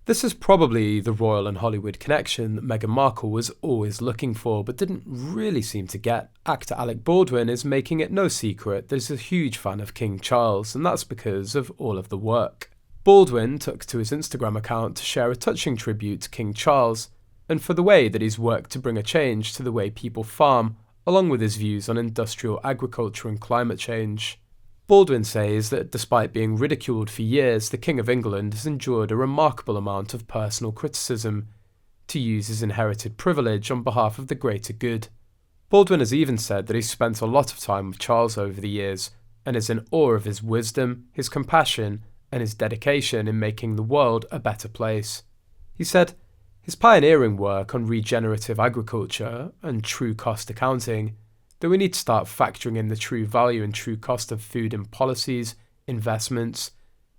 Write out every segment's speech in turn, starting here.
This is probably the royal and Hollywood connection that Meghan Markle was always looking for but didn't really seem to get. Actor Alec Baldwin is making it no secret that he's a huge fan of King Charles, and that's because of all of the work. Baldwin took to his Instagram account to share a touching tribute to King Charles, and for the way that he's worked to bring a change to the way people farm, along with his views on industrial agriculture and climate change. Baldwin says that despite being ridiculed for years, the King of England has endured a remarkable amount of personal criticism to use his inherited privilege on behalf of the greater good. Baldwin has even said that he's spent a lot of time with Charles over the years and is in awe of his wisdom, his compassion, and his dedication in making the world a better place. He said, his pioneering work on regenerative agriculture and true cost accounting, that we need to start factoring in the true value and true cost of food in policies, investments,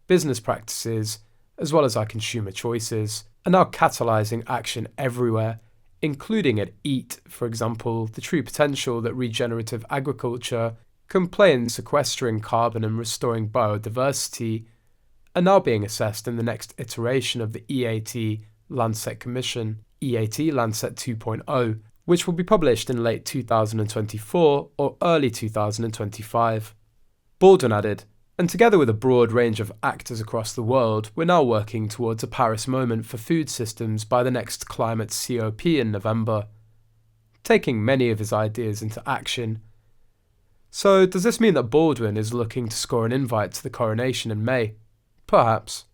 business practices, as well as our consumer choices, and now catalysing action everywhere, including at EAT, for example, the true potential that regenerative agriculture can play in sequestering carbon and restoring biodiversity, are now being assessed in the next iteration of the EAT Lancet Commission, EAT Lancet 2.0, which will be published in late 2024 or early 2025. Baldwin added, and together with a broad range of actors across the world, we're now working towards a Paris moment for food systems by the next climate COP in November, taking many of his ideas into action. So does this mean that Baldwin is looking to score an invite to the coronation in May? Perhaps.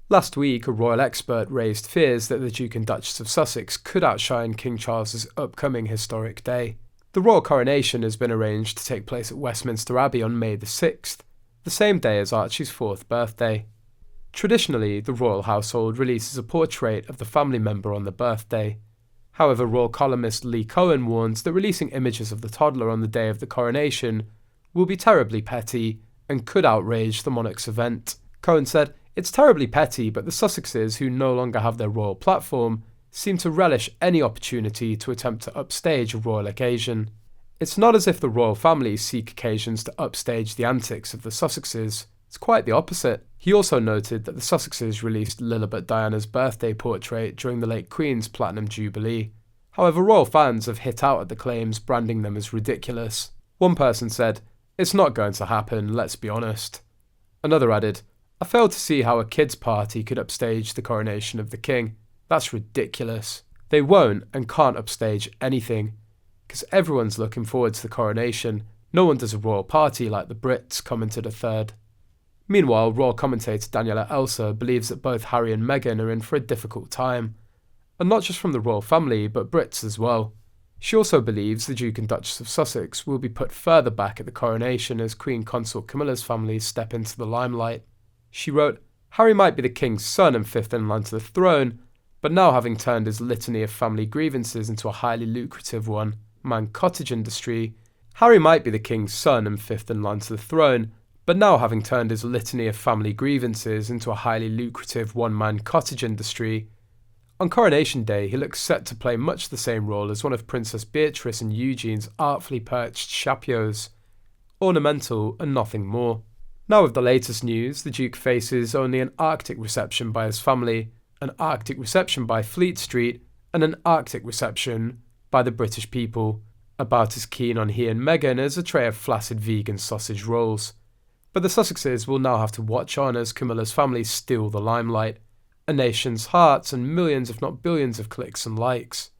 Last week, a royal expert raised fears that the Duke and Duchess of Sussex could outshine King Charles's upcoming historic day. The royal coronation has been arranged to take place at Westminster Abbey on May the 6th, the same day as Archie's 4th birthday. Traditionally, the royal household releases a portrait of the family member on the birthday. However, royal columnist Lee Cohen warns that releasing images of the toddler on the day of the coronation will be terribly petty and could outrage the monarch's event. Cohen said, "It's terribly petty, but the Sussexes, who no longer have their royal platform, seem to relish any opportunity to attempt to upstage a royal occasion. It's not as if the royal family seek occasions to upstage the antics of the Sussexes. It's quite the opposite." He also noted that the Sussexes released Lilibet Diana's birthday portrait during the late Queen's Platinum Jubilee. However, royal fans have hit out at the claims, branding them as ridiculous. One person said, "It's not going to happen, let's be honest." Another added, "I fail to see how a kids' party could upstage the coronation of the king. That's ridiculous. They won't and can't upstage anything, because everyone's looking forward to the coronation. No one does a royal party like the Brits," commented a third. Meanwhile, royal commentator Daniela Elsa believes that both Harry and Meghan are in for a difficult time, and not just from the royal family, but Brits as well. She also believes the Duke and Duchess of Sussex will be put further back at the coronation as Queen Consort Camilla's family step into the limelight. She wrote, "Harry might be the king's son and fifth in line to the throne, but now having turned his litany of family grievances into a highly lucrative one-man cottage industry, Harry might be the king's son and fifth in line to the throne, but now having turned his litany of family grievances into a highly lucrative one-man cottage industry. On Coronation Day, he looks set to play much the same role as one of Princess Beatrice and Eugene's artfully perched chapeaux, ornamental and nothing more." Now with the latest news, the Duke faces only an Arctic reception by his family, an Arctic reception by Fleet Street, and an Arctic reception by the British people, about as keen on he and Meghan as a tray of flaccid vegan sausage rolls. But the Sussexes will now have to watch on as Camilla's family steal the limelight, a nation's hearts and millions if not billions of clicks and likes.